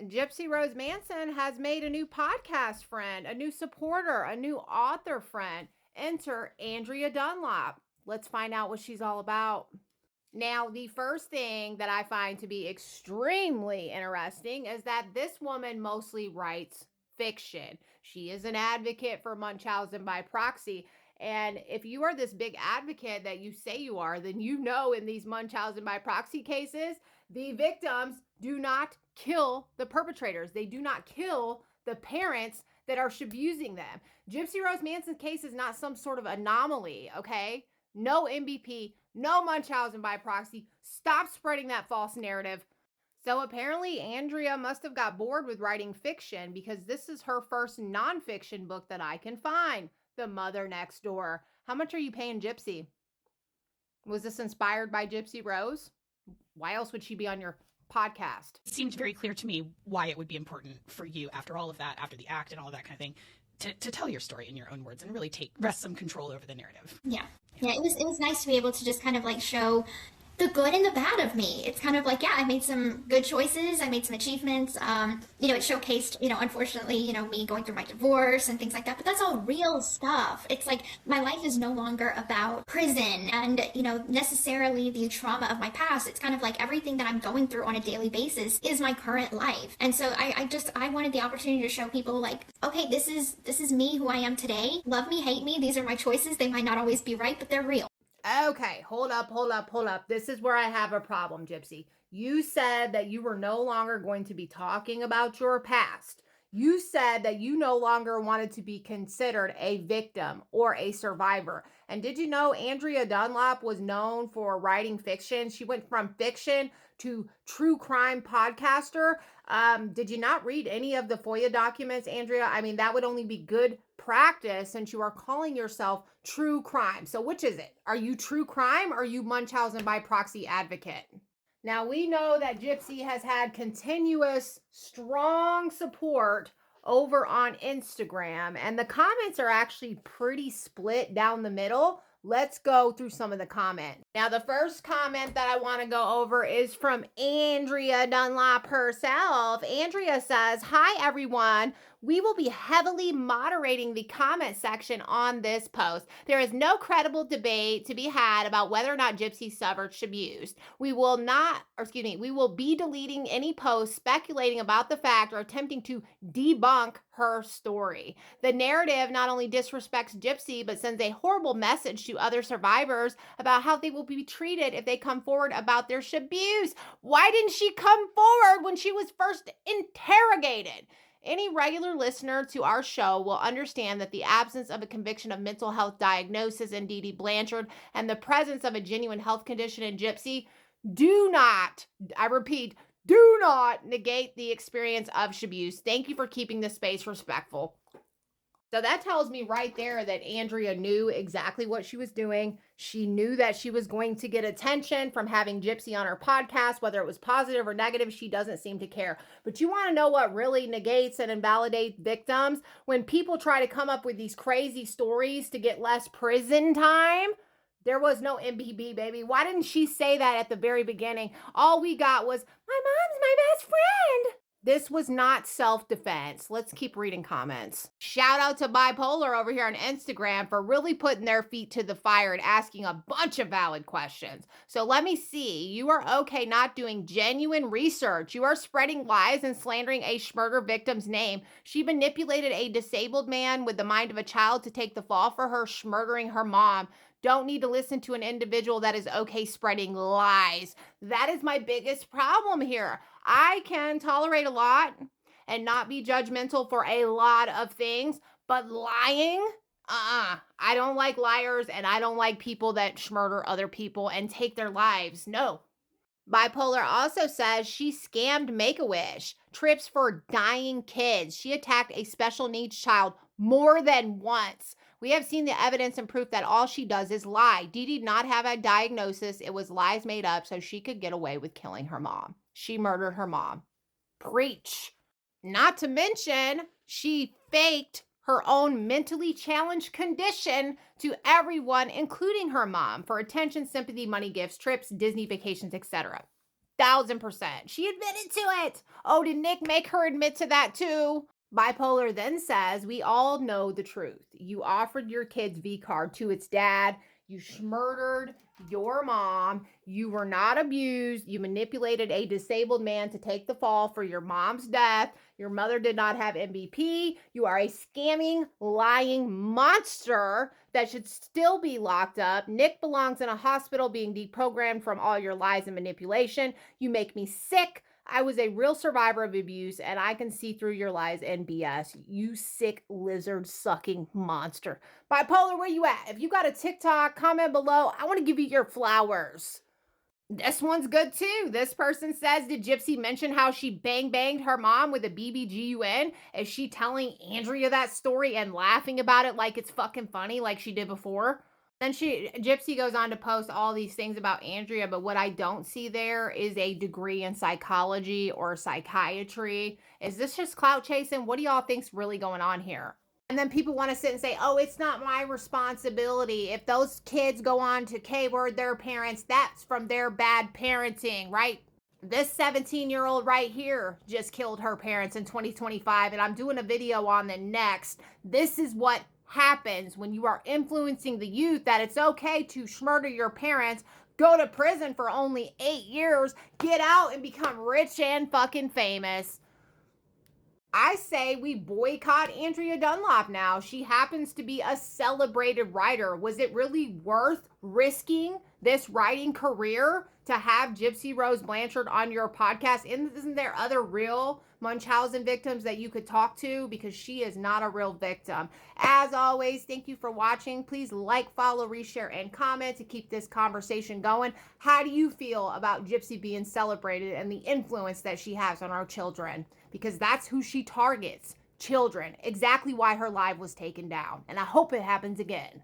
Gypsy Rose Manson has made a new podcast friend, a new supporter, a new author friend. Enter Andrea Dunlop. Let's find out what she's all about. Now, the first thing that I find to be extremely interesting is that this woman mostly writes fiction. She is an advocate for Munchausen by proxy. And if you are this big advocate that you say you are, then you know in these Munchausen by proxy cases, the victims do not kill the perpetrators. They do not kill the parents that are abusing them. Gypsy Rose Manson's case is not some sort of anomaly, okay? No MVP, no Munchausen by proxy. Stop spreading that false narrative. So apparently Andrea must have got bored with writing fiction because this is her first nonfiction book that I can find, The Mother Next Door. How much are you paying Gypsy? Was this inspired by Gypsy Rose? Why else would she be on your podcast? It seemed very clear to me why it would be important for you after all of that, after the act and all of that kind of thing, to tell your story in your own words and really wrest some control over the narrative. Yeah, it was nice to be able to just kind of like show the good and the bad of me. It's kind of like, yeah, I made some good choices. I made some achievements. It showcased, unfortunately, me going through my divorce and things like that. But that's all real stuff. It's like my life is no longer about prison and, necessarily the trauma of my past. It's kind of like everything that I'm going through on a daily basis is my current life. And so I wanted the opportunity to show people like, okay, this is me, who I am today. Love me, hate me. These are my choices. They might not always be right, but they're real. Okay, hold up. This is where I have a problem, Gypsy. You said that you were no longer going to be talking about your past. You said that you no longer wanted to be considered a victim or a survivor. And did you know Andrea Dunlop was known for writing fiction? She went from fiction to true crime podcaster. Did you not read any of the FOIA documents, Andrea? I mean, that would only be good practice since you are calling yourself true crime. So which is it? Are you true crime or are you Munchausen by proxy advocate? Now, we know that Gypsy has had continuous, strong support over on Instagram, and the comments are actually pretty split down the middle. Let's go through some of the comments. Now, the first comment that I want to go over is from Andrea Dunlop herself. Andrea says, "Hi, everyone. We will be heavily moderating the comment section on this post. There is no credible debate to be had about whether or not Gypsy suffered abuse. We will be deleting any posts speculating about the fact or attempting to debunk her story. The narrative not only disrespects Gypsy, but sends a horrible message to other survivors about how they will be treated if they come forward about their abuse. Why didn't she come forward when she was first interrogated?" Any regular listener to our show will understand that the absence of a conviction of mental health diagnosis in Dee Dee Blanchard and the presence of a genuine health condition in Gypsy do not negate the experience of abuse. Thank you for keeping this space respectful. So that tells me right there that Andrea knew exactly what she was doing. She knew that she was going to get attention from having Gypsy on her podcast, whether it was positive or negative. She doesn't seem to care. But you want to know what really negates and invalidates victims? When people try to come up with these crazy stories to get less prison time. There was no MPB, baby. Why didn't she say that at the very beginning? All we got was, "My mom's my best friend." This was not self-defense. Let's keep reading comments. Shout out to Bipolar over here on Instagram for really putting their feet to the fire and asking a bunch of valid questions. So let me see. You are okay not doing genuine research. You are spreading lies and slandering a murder victim's name. She manipulated a disabled man with the mind of a child to take the fall for her murdering her mom. Don't need to listen to an individual that is okay spreading lies. That is my biggest problem here. I can tolerate a lot and not be judgmental for a lot of things, but lying, I don't like liars, and I don't like people that murder other people and take their lives. No. Bipolar also says she scammed Make-A-Wish, trips for dying kids. She attacked a special needs child more than once. We have seen the evidence and proof that all she does is lie. Dee did not have a diagnosis. It was lies made up so she could get away with killing her mom. She murdered her mom. Preach. Not to mention, she faked her own mentally challenged condition to everyone, including her mom, for attention, sympathy, money, gifts, trips, Disney vacations, etc. 1,000%. She admitted to it. Oh, did Nick make her admit to that too? Bipolar then says, we all know the truth. You offered your kid's V card to its dad. You murdered your mom. You were not abused. You manipulated a disabled man to take the fall for your mom's death. Your mother did not have MVP. You are a scamming, lying monster that should still be locked up. Nick belongs in a hospital being deprogrammed from all your lies and manipulation. You make me sick. I was a real survivor of abuse, and I can see through your lies and BS. You sick lizard-sucking monster. Bipolar, where you at? If you got a TikTok, comment below. I want to give you your flowers. This one's good too. This person says, did Gypsy mention how she banged her mom with a BBGUN? Is she telling Andrea that story and laughing about it like it's fucking funny like she did before? Then Gypsy goes on to post all these things about Andrea, but what I don't see there is a degree in psychology or psychiatry. Is this just clout chasing? What do y'all think's really going on here? And then people want to sit and say, oh, it's not my responsibility. If those kids go on to K-word their parents, that's from their bad parenting, right? This 17-year-old right here just killed her parents in 2025, and I'm doing a video on the next. This is what happens when you are influencing the youth that it's okay to murder your parents, go to prison for only 8 years, get out and become rich and fucking famous. I say we boycott Andrea Dunlop now. She happens to be a celebrated writer. Was it really worth risking this writing career to have Gypsy Rose Blanchard on your podcast? Isn't there other real Munchausen victims that you could talk to? Because she is not a real victim. As always, thank you for watching. Please like, follow, reshare, and comment to keep this conversation going. How do you feel about Gypsy being celebrated and the influence that she has on our children? Because that's who she targets, children. Exactly why her live was taken down. And I hope it happens again.